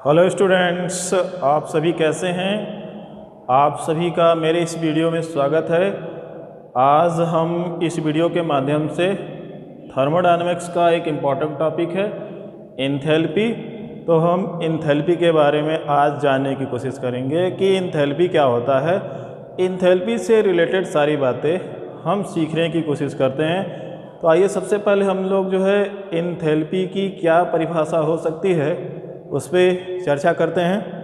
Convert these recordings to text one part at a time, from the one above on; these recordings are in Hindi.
हेलो स्टूडेंट्स, आप सभी कैसे हैं। आप सभी का मेरे इस वीडियो में स्वागत है। आज हम इस वीडियो के माध्यम से थर्मोडायनेमिक्स का एक इम्पॉर्टेंट टॉपिक है एंथैल्पी। तो हम एंथैल्पी के बारे में आज जानने की कोशिश करेंगे कि एंथैल्पी क्या होता है। एंथैल्पी से रिलेटेड सारी बातें हम सीखने की कोशिश करते हैं। तो आइए सबसे पहले हम लोग जो है एंथैल्पी की क्या परिभाषा हो सकती है उस पर चर्चा करते हैं।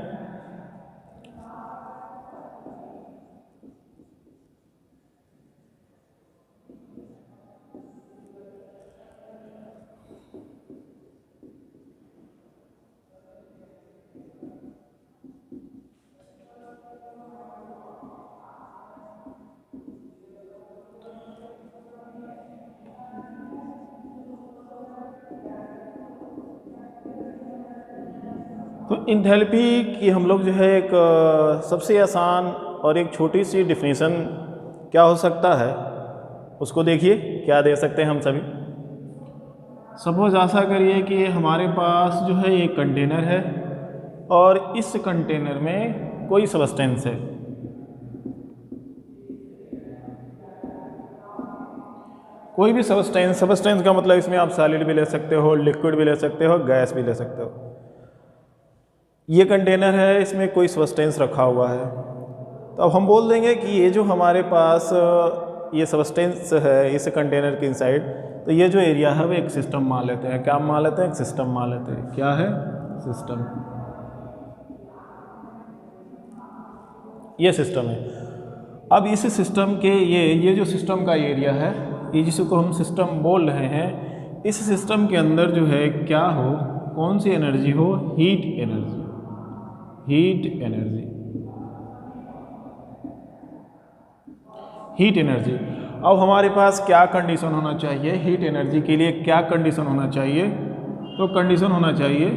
तो एंथैल्पी की हम लोग जो है एक सबसे आसान और एक छोटी सी डिफिनीशन क्या हो सकता है उसको देखिए क्या दे सकते हैं हम सभी। सपोज ऐसा करिए कि हमारे पास जो है एक कंटेनर है और इस कंटेनर में कोई सब्सटेंस है। कोई भी सब्सटेंस का मतलब इसमें आप सॉलिड भी ले सकते हो, लिक्विड भी ले सकते हो, गैस भी ले सकते हो। ये कंटेनर है, इसमें कोई सब्सटेंस रखा हुआ है। तो अब हम बोल देंगे कि ये जो हमारे पास ये सब्सटेंस है इस कंटेनर के इनसाइड, तो ये जो एरिया है वो एक सिस्टम मान लेते हैं। क्या मान लेते हैं? एक सिस्टम मान लेते हैं। क्या है? सिस्टम। ये सिस्टम है। अब इस सिस्टम के ये जो सिस्टम का एरिया है, ये जिसको हम सिस्टम बोल रहे हैं, इस सिस्टम के अंदर जो है क्या हो, कौन सी एनर्जी हो? Heat energy. Heat energy. Heat energy. अब हमारे पास क्या कंडीशन होना चाहिए? हीट एनर्जी के लिए क्या कंडीशन होना चाहिए? तो कंडीशन होना चाहिए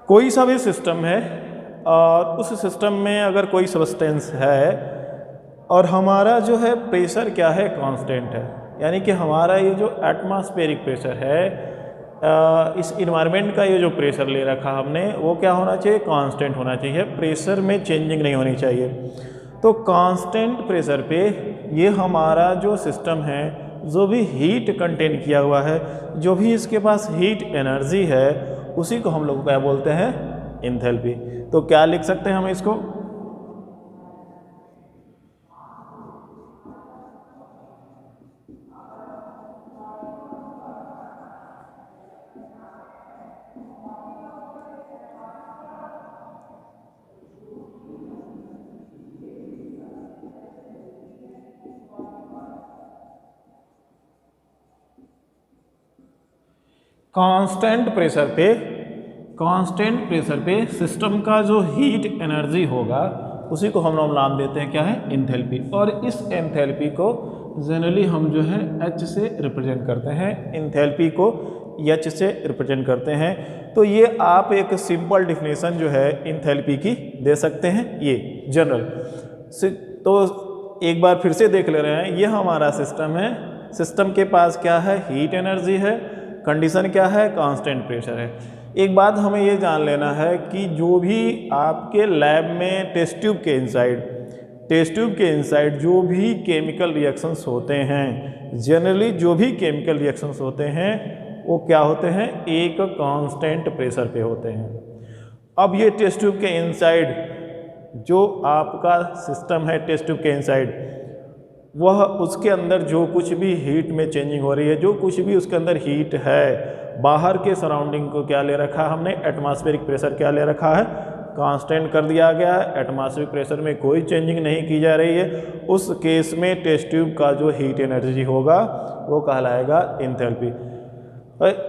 कोई सा भी सिस्टम है और उस सिस्टम में अगर कोई सब्सटेंस है और हमारा जो है प्रेशर क्या है? कांस्टेंट है। यानी कि हमारा ये जो एटमॉस्फेरिक प्रेशर है, इस इन्वायरमेंट का ये जो प्रेशर ले रखा हमने, वो क्या होना चाहिए? कांस्टेंट होना चाहिए। प्रेशर में चेंजिंग नहीं होनी चाहिए। तो कांस्टेंट प्रेशर पे ये हमारा जो सिस्टम है, जो भी हीट कंटेन किया हुआ है, जो भी इसके पास हीट एनर्जी है, उसी को हम लोग क्या बोलते हैं? एंथैल्पी। तो क्या लिख सकते हैं हम इसको? कांस्टेंट प्रेशर पे सिस्टम का जो हीट एनर्जी होगा उसी को हम लोग नाम देते हैं क्या है? एंथैल्पी। और इस एंथैल्पी को जनरली हम जो है H से रिप्रेजेंट करते हैं। एंथैल्पी को H से रिप्रेजेंट करते हैं। तो ये आप एक सिंपल डिफिनेशन जो है एंथैल्पी की दे सकते हैं, ये जनरल। तो एक बार फिर से देख ले रहे हैं, ये हमारा सिस्टम है। सिस्टम के पास क्या है? हीट एनर्जी है। कंडीशन क्या है? कांस्टेंट प्रेशर है। एक बात हमें ये जान लेना है कि जो भी आपके लैब में टेस्ट ट्यूब के इनसाइड जो भी केमिकल रिएक्शंस होते हैं, जनरली जो भी केमिकल रिएक्शंस होते हैं वो क्या होते हैं? एक कांस्टेंट प्रेशर पे होते हैं। अब ये टेस्ट ट्यूब के इनसाइड जो आपका सिस्टम है, टेस्ट ट्यूब के इनसाइड, वह उसके अंदर जो कुछ भी हीट में चेंजिंग हो रही है, जो कुछ भी उसके अंदर हीट है, बाहर के सराउंडिंग को क्या ले रखा है हमने? एटमॉस्फेरिक प्रेशर क्या ले रखा है? कांस्टेंट कर दिया गया है। एटमॉस्फेरिक प्रेशर में कोई चेंजिंग नहीं की जा रही है। उस केस में टेस्ट ट्यूब का जो हीट एनर्जी होगा वो कहलाएगा एंथैल्पी।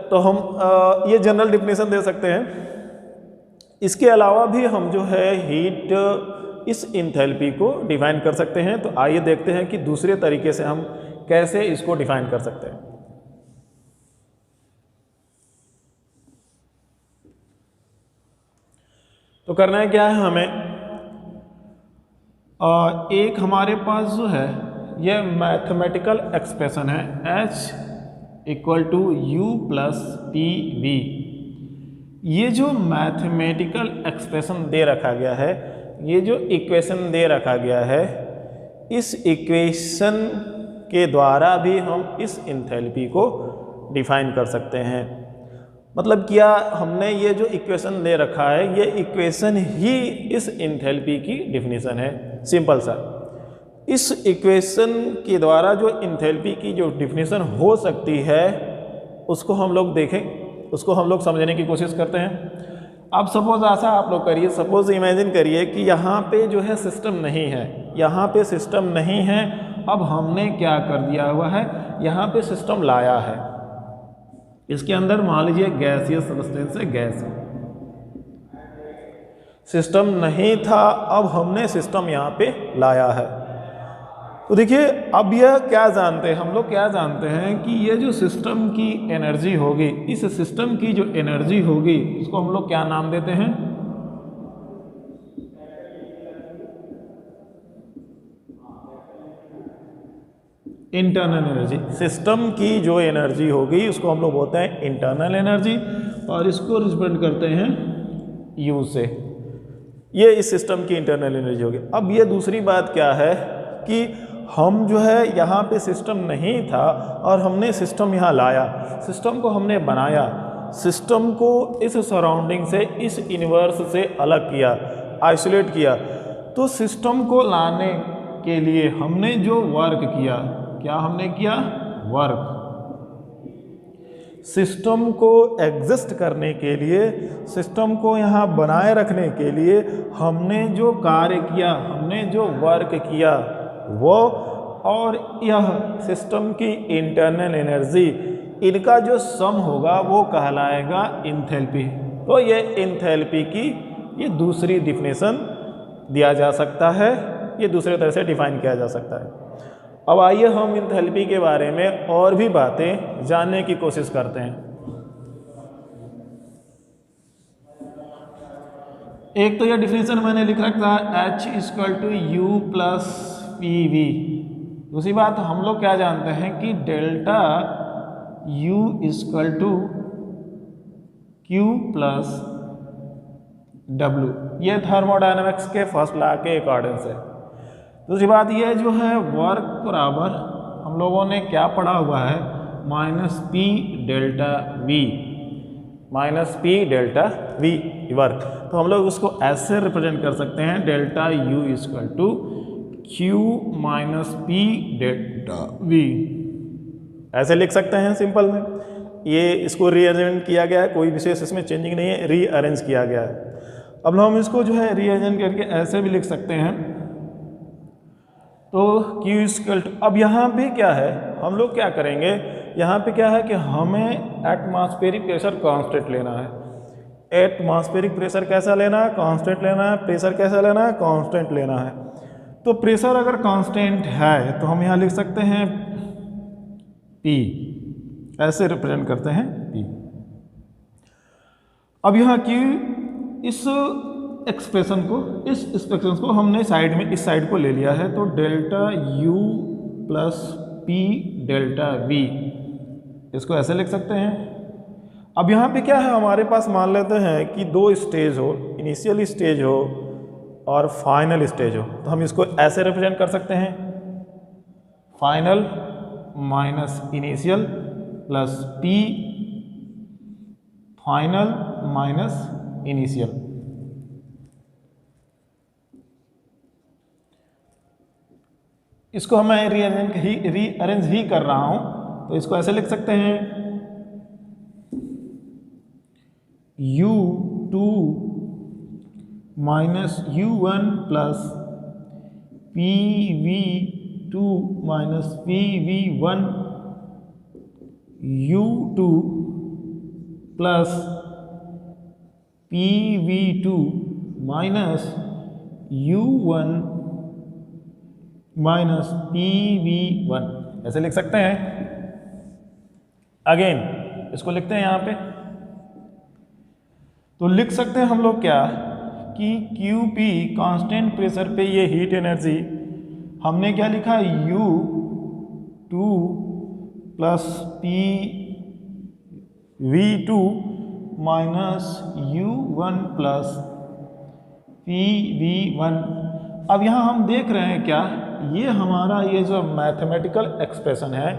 तो हम ये जनरल डिफिनेशन दे सकते हैं। इसके अलावा भी हम जो है हीट इस एंथैल्पी को डिफाइन कर सकते हैं। तो आइए देखते हैं कि दूसरे तरीके से हम कैसे इसको डिफाइन कर सकते हैं। तो करना है क्या है हमें? एक हमारे पास जो है ये मैथमेटिकल एक्सप्रेशन है H equal to U plus P V. ये जो मैथमेटिकल एक्सप्रेशन दे रखा गया है, ये जो इक्वेशन दे रखा गया है, इस इक्वेशन के द्वारा भी हम इस एंथैल्पी को डिफाइन कर सकते हैं। मतलब क्या, हमने ये जो इक्वेशन दे रखा है, ये इक्वेशन ही इस एंथैल्पी की डिफिनीशन है। सिंपल सा, इस इक्वेशन के द्वारा जो एंथैल्पी की जो डिफिनीशन हो सकती है उसको हम लोग देखें, उसको हम लोग समझने की कोशिश करते हैं। अब सपोज ऐसा आप लोग करिए, सपोज इमेजिन करिए कि यहाँ पे जो है सिस्टम नहीं है, यहाँ पे सिस्टम नहीं है। अब हमने क्या कर दिया हुआ है, यहाँ पे सिस्टम लाया है, इसके अंदर मान लीजिए गैसियस सब्सटेंस है, गैस है, सिस्टम नहीं था, अब हमने सिस्टम यहाँ पे लाया है। तो देखिए अब यह क्या जानते हैं, हम लोग क्या जानते हैं कि ये जो सिस्टम की एनर्जी होगी, इस सिस्टम की जो एनर्जी होगी उसको हम लोग क्या नाम देते हैं, इंटरनल एनर्जी। सिस्टम की जो एनर्जी होगी उसको हम लोग बोलते हैं इंटरनल एनर्जी, और इसको रिप्रेजेंट करते हैं यू से। ये इस सिस्टम की इंटरनल एनर्जी होगी। अब ये दूसरी बात क्या है कि हम जो है यहाँ पे सिस्टम नहीं था और हमने सिस्टम यहाँ लाया, सिस्टम को हमने बनाया, सिस्टम को इस सराउंडिंग से, इस यूनिवर्स से अलग किया, आइसोलेट किया। तो सिस्टम को लाने के लिए हमने जो वर्क किया, क्या हमने किया, वर्क। सिस्टम को एग्जिस्ट करने के लिए, सिस्टम को यहाँ बनाए रखने के लिए हमने जो कार्य किया, हमने जो वर्क किया वो, और यह सिस्टम की इंटरनल एनर्जी, इनका जो सम होगा वो कहलाएगा एंथैल्पी। तो ये एंथैल्पी की ये दूसरी डिफिनेशन दिया जा सकता है, ये दूसरे तरह से डिफाइन किया जा सकता है। अब आइए हम एंथैल्पी के बारे में और भी बातें जानने की कोशिश करते हैं। एक तो यह डिफिनेशन मैंने लिख रखा है H equal to U plus P V. दूसरी बात हम लोग क्या जानते हैं कि delta U equal to Q plus W, ये थर्मोडायनेमिक्स के फर्स्ट लॉ के अकॉर्डिंग से। दूसरी बात ये जो है वर्क बराबर हम लोगों ने क्या पढ़ा हुआ है, minus P delta V, minus P delta V work. तो हम लोग उसको ऐसे रिप्रेजेंट कर सकते हैं, delta U equal to Q minus P delta V, ऐसे लिख सकते हैं सिंपल में। ये इसको रीअरेंज किया गया है, कोई विशेष इसमें चेंजिंग नहीं है, रीअरेंज किया गया है। अब हम इसको जो है रीअरेंज करके ऐसे भी लिख सकते हैं, तो Q इक्वल टू, अब यहाँ पे क्या है, हम लोग क्या करेंगे, यहाँ पे क्या है कि हमें एटमॉस्फेरिक प्रेशर कांस्टेंट लेना है। एटमॉस्फेरिक प्रेशर कैसा लेना है, कांस्टेंट लेना है। प्रेशर कैसा लेना है, कांस्टेंट लेना है। तो प्रेशर अगर कांस्टेंट है तो हम यहाँ लिख सकते हैं P, ऐसे रिप्रेजेंट करते हैं P। अब यहाँ Q, इस एक्सप्रेशन को, इस एक्सप्रेशन को हमने साइड में, इस साइड को ले लिया है, तो delta U plus P delta V, इसको ऐसे लिख सकते हैं। अब यहाँ पे क्या है, हमारे पास मान लेते हैं कि दो स्टेज हो, इनिशियल स्टेज हो और फाइनल स्टेज हो, तो हम इसको ऐसे रिप्रेजेंट कर सकते हैं, final minus initial plus P final minus initial. इसको मैं रीअरेंज ही कर रहा हूं, तो इसको ऐसे लिख सकते हैं, U2 minus U1 plus PV2 minus PV1, U2 plus PV2 minus U1 minus PV1, ऐसे लिख सकते हैं। अगेन इसको लिखते हैं यहाँ पे, तो लिख सकते हैं हम लोग क्या कि QP कांस्टेंट प्रेशर पे ये हीट एनर्जी हमने क्या लिखा, U2 plus PV2 minus U1 plus PV1। अब यहाँ हम देख रहे हैं क्या, ये हमारा ये जो मैथमेटिकल एक्सप्रेशन है,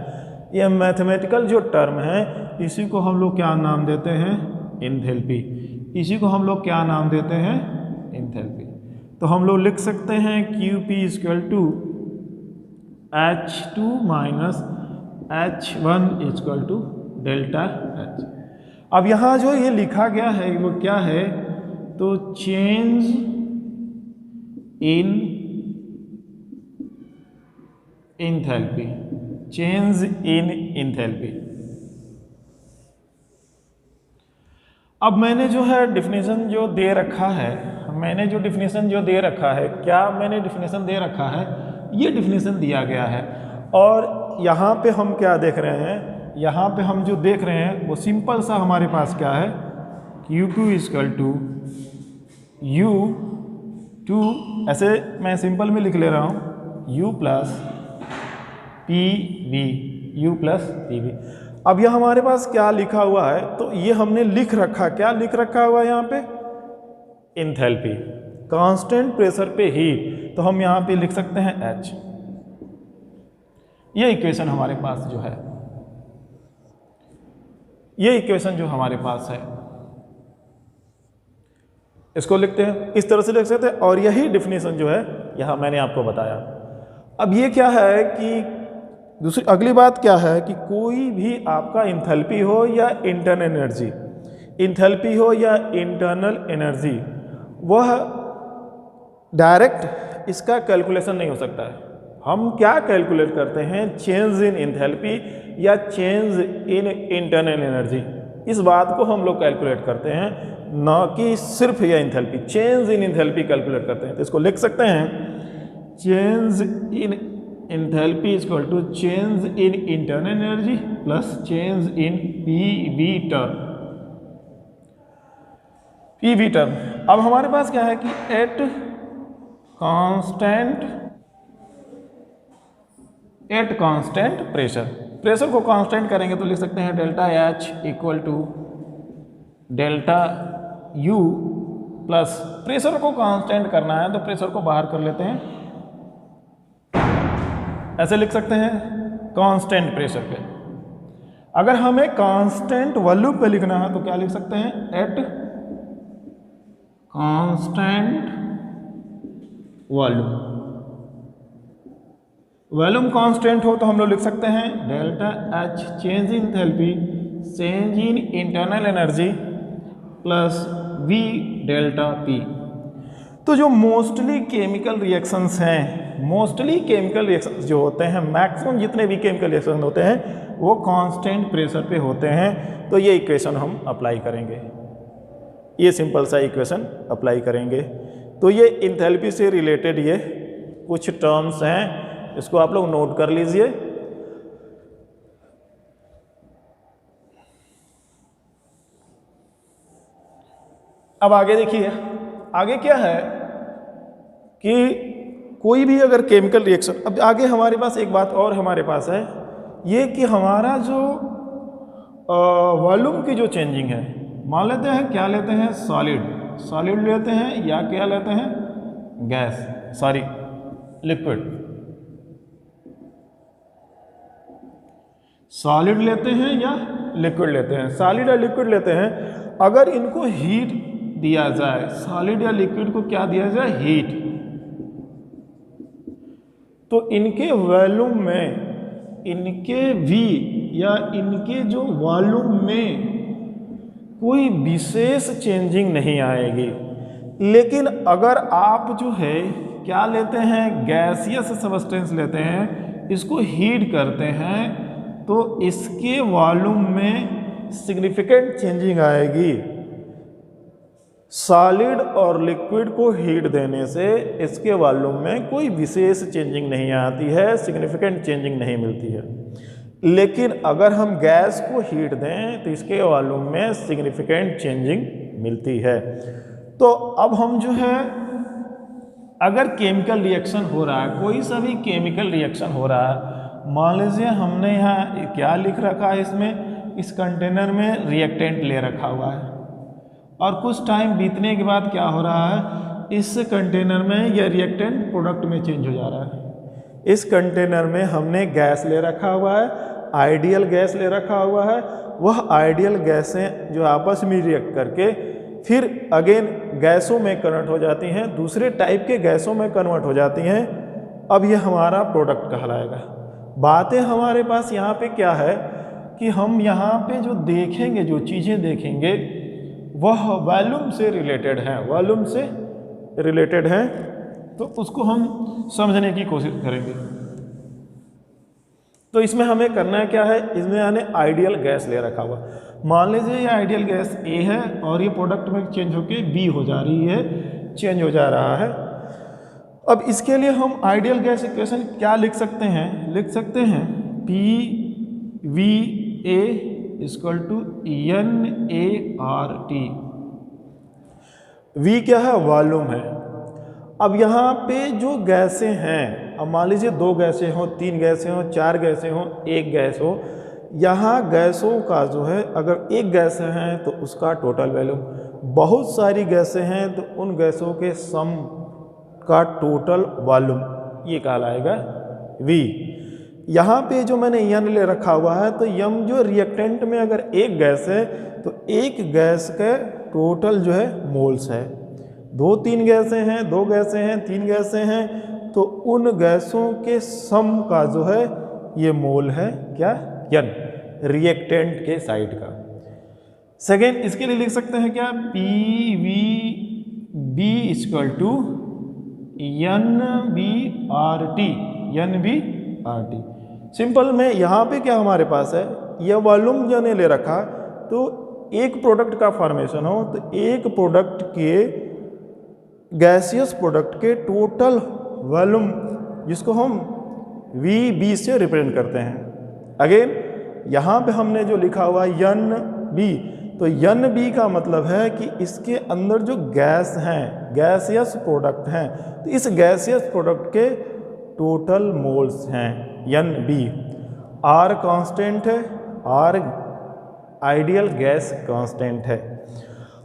ये मैथमेटिकल जो टर्म है, इसी को हम लोग क्या नाम देते हैं, एंथैल्पी। इसी को हम लोग क्या नाम देते हैं, एंथैल्पी। तो हम लोग लिख सकते हैं QP equal to H2 minus H1 equal to delta H। अब यहाँ जो ये लिखा गया है वो क्या है, तो change in enthalpy, change in enthalpy. अब मैंने जो है डिफिनेशन जो दे रखा है, क्या मैंने डिफिनेशन दे रखा है, ये डिफिनेशन दिया गया है। और यहाँ पे हम क्या देख रहे हैं, यहाँ पे हम जो देख रहे हैं वो सिंपल सा हमारे पास क्या है, Q2 इक्वल टू U2, ऐसे मैं सिंपल में लिख ले रहा हूँ, U plus PV, U plus PV। अब यह हमारे पास क्या लिखा हुआ है, तो ये हमने लिख रखा, क्या लिख रखा हुआ है यहाँ पे, एंथैल्पी, कांस्टेंट प्रेशर पे हीट, तो हम यहाँ पे लिख सकते हैं H। ये इक्वेशन हमारे पास जो है, ये इक्वेशन जो हमारे पास है, इसको लिखते हैं, इस तरह से लिख सकते हैं। और यही डिफिनेशन जो है यहाँ मैंने आपको बताया। अब ये क्या है कि दूसरी अगली बात क्या है कि कोई भी आपका एंथैल्पी हो या इंटरनल एनर्जी, एंथैल्पी हो या इंटरनल एनर्जी, वह डायरेक्ट इसका कैलकुलेशन नहीं हो सकता है। हम क्या कैलकुलेट करते हैं, चेंज इन एंथैल्पी या चेंज इन इंटरनल एनर्जी, इस बात को हम लोग कैलकुलेट करते हैं, ना कि सिर्फ यह enthalpy, change in enthalpy calculate करते हैं। तो इसको लिख सकते हैं, change in enthalpy is equal to change in internal energy plus change in PV term, PV term. अब हमारे पास क्या है कि एट कांस्टेंट प्रेशर, प्रेशर को कांस्टेंट करेंगे तो लिख सकते हैं delta H equal to delta U plus, pressure को कांस्टेंट करना है तो प्रेशर को बाहर कर लेते हैं, ऐसे लिख सकते हैं कांस्टेंट प्रेशर पे। अगर हमें कांस्टेंट वॉल्यूम पे लिखना है तो क्या लिख सकते हैं, at constant volume. Volume constant हो तो हम लोग लिख सकते हैं delta H change in enthalpy, change in internal energy plus V delta P। तो जो मोस्टली केमिकल रिएक्शंस हैं, मोस्टली केमिकल रिएक्शंस जो होते हैं, मैक्सिमम जितने भी केमिकल रिएक्शन होते हैं वो कांस्टेंट प्रेशर पे होते हैं। तो ये इक्वेशन हम अप्लाई करेंगे, ये सिंपल सा इक्वेशन अप्लाई करेंगे। तो ये एंथैल्पी से रिलेटेड ये कुछ टर्म्स हैं, इसको आप लोग नोट कर लीजिए। अब आगे देखिए, आगे क्या है कि कोई भी अगर केमिकल रिएक्शन, अब आगे हमारे पास एक बात और हमारे पास है ये कि हमारा जो वॉल्यूम की जो चेंजिंग है, मान लेते हैं क्या लेते हैं, सॉलिड लेते हैं या क्या लेते हैं, गैस, सॉरी लिक्विड, सॉलिड लेते हैं या लिक्विड लेते हैं, सॉलिड या लिक्विड लेते हैं। अगर इनको हीट दिया जाए, सॉलिड या लिक्विड को क्या दिया जाए, हीट, तो इनके वॉल्यूम में, इनके V या इनके जो वॉल्यूम में कोई विशेष चेंजिंग नहीं आएगी। लेकिन अगर आप जो है क्या लेते हैं, गैसियस सब्सटेंस लेते हैं, इसको हीट करते हैं, तो इसके वॉल्यूम में सिग्निफिकेंट चेंजिंग आएगी। सॉलिड और लिक्विड को हीट देने से इसके वॉल्यूम में कोई विशेष चेंजिंग नहीं आती है, सिग्निफिकेंट चेंजिंग नहीं मिलती है। लेकिन अगर हम गैस को हीट दें तो इसके वॉल्यूम में सिग्निफिकेंट चेंजिंग मिलती है। तो अब हम जो है अगर केमिकल रिएक्शन हो रहा है, कोई सा भी केमिकल रिएक्शन हो रहा है, मान लीजिए हमने यहाँ क्या लिख रखा है, इसमें इस कंटेनर में रिएक्टेंट ले रखा हुआ है और कुछ टाइम बीतने के बाद क्या हो रहा है, इस कंटेनर में यह रिएक्टेंट प्रोडक्ट में चेंज हो जा रहा है। इस कंटेनर में हमने गैस ले रखा हुआ है, आइडियल गैस ले रखा हुआ है। वह आइडियल गैसें जो आपस में रिएक्ट करके फिर अगेन गैसों में कन्वर्ट हो जाती हैं, दूसरे टाइप के गैसों में कन्वर्ट हो जाती हैं। अब यह हमारा प्रोडक्ट कहलाएगा। बातें हमारे पास यहाँ पे क्या है कि हम यहाँ पे जो देखेंगे, जो चीज़ें देखेंगे वह वॉल्यूम से रिलेटेड हैं, वॉल्यूम से रिलेटेड हैं, तो उसको हम समझने की कोशिश करेंगे। तो इसमें हमें करना क्या है, इसमें हमने आइडियल गैस ले रखा हुआ। मान लीजिए ये आइडियल गैस ए है और ये प्रोडक्ट में चेंज होके बी हो जा रही है, चेंज हो जा रहा है। अब इसके लिए हम आइडियल गैस इक्वेशन क्या लिख सकते हैं, लिख सकते हैं P V A equal to N A R T. V क्या है, वॉल्यूम है। अब यहाँ पे जो गैसें हैं, अब मान लीजिए 2 गैसें हो, 3 गैसें हो, 4 गैसें हो, 1 गैस हो, यहाँ गैसों का जो है अगर एक गैस है तो उसका टोटल वॉल्यूम, बहुत सारी गैसें हैं तो उन गैसों के सम का टोटल वॉल्यूम ये कहलाएगा V। यहाँ पे जो मैंने यन ले रखा हुआ है, तो यम जो रिएक्टेंट में अगर एक गैस है तो एक गैस के टोटल जो है मोल्स है। 2-3 गैसें हैं, 2 गैसें हैं, 3 गैसें हैं, तो उन गैसों के सम का जो है ये मोल है क्या, यन, रिएक्टेंट के साइड का। सेकेंड इसके लिए लिख सकते हैं क्या, P V B equal to N B R T, N B R T. Simple में यहाँ पे क्या हमारे पास है, यह वॉल्यूम जो ने ले रखा, तो एक प्रोडक्ट का फॉर्मेशन हो तो एक प्रोडक्ट के गैसियस प्रोडक्ट के टोटल वॉल्यूम जिसको हम वी बी से रिप्रेजेंट करते हैं। अगेन यहाँ पे हमने जो लिखा हुआ यन बी, तो यन बी का मतलब है कि इसके अंदर जो गैस हैं, गैसियस प्रोडक्ट हैं, तो इस गैसियस प्रोडक्ट के टोटल मोल्स हैं यन बी। आर कांस्टेंट है, आर आइडियल गैस कांस्टेंट है।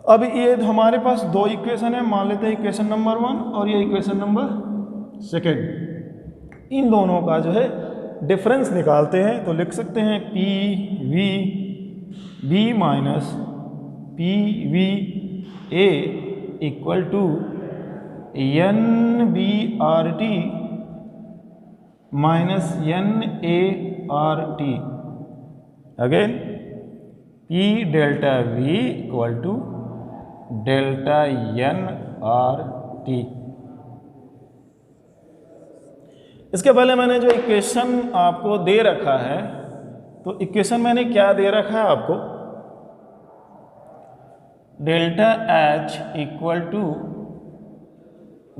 अब ये हमारे पास 2 इक्वेशन है, मान लेते हैं इक्वेशन नंबर 1 और ये इक्वेशन नंबर 2। इन दोनों का जो है डिफरेंस निकालते हैं, तो लिख सकते हैं P V B minus P V A equal to N B R T minus N A R T. Again P delta V equal to delta N R T. इसके पहले मैंने जो इक्वेशन आपको दे रखा है, तो इक्वेशन मैंने क्या दे रखा है आपको, delta H equal to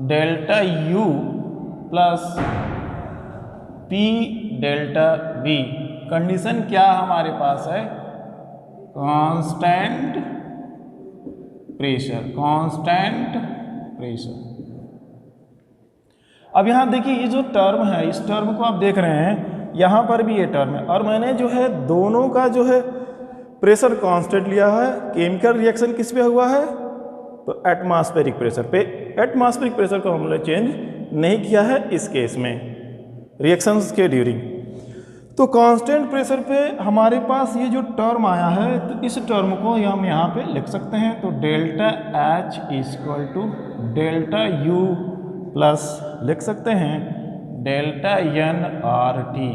delta U plus P delta V. Condition क्या हमारे पास है, कांस्टेंट प्रेशर, कांस्टेंट प्रेशर। अब यहाँ देखिए ये जो टर्म है, इस टर्म को आप देख रहे हैं, यहाँ पर भी ये टर्म है, और मैंने जो है दोनों का जो है प्रेशर कांस्टेंट लिया है। केमिकल रिएक्शन किस पे हुआ है, तो एटमॉस्फेरिक प्रेशर पे। एटमॉस्फेरिक प्रेशर को हमने चेंज नहीं किया है इस केस में रिएक्शंस के ड्यूरिंग। तो कांस्टेंट प्रेशर पे हमारे पास ये जो टर्म आया है, तो इस टर्म को हम यहाँ पे लिख सकते हैं, तो delta H equal to delta U plus लिख सकते हैं डेल्टा एन आर टी।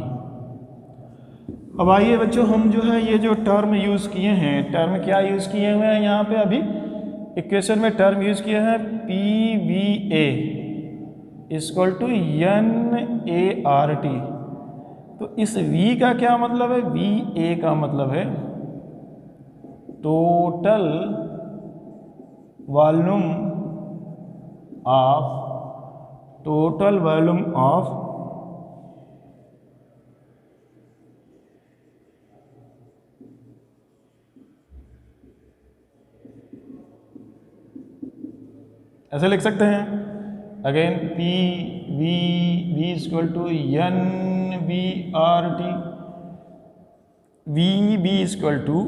अब आइए बच्चों, हम जो है ये जो टर्म यूज़ किए हैं, टर्म क्या यूज़ किए हुए हैं यहाँ पे, अभी इक्वेशन में टर्म यूज़ किए हैं P V A equal to N A R T. तो इस V का क्या मतलब है, वी ए का मतलब है total volume of, total volume of ऐसे लिख सकते हैं। Again P V V equal to N V R T, V B equal to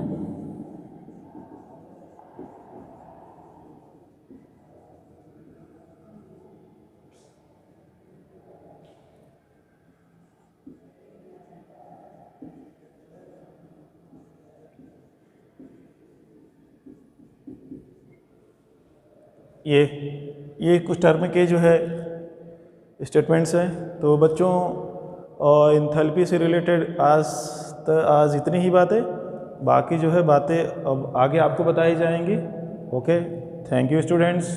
ये कुछ टर्म के जो है स्टेटमेंट्स हैं। तो बच्चों एंथैल्पी से रिलेटेड आज इतनी ही बातें, बाकी जो है बातें अब आगे आपको बताई जाएंगी। Okay, thank you students.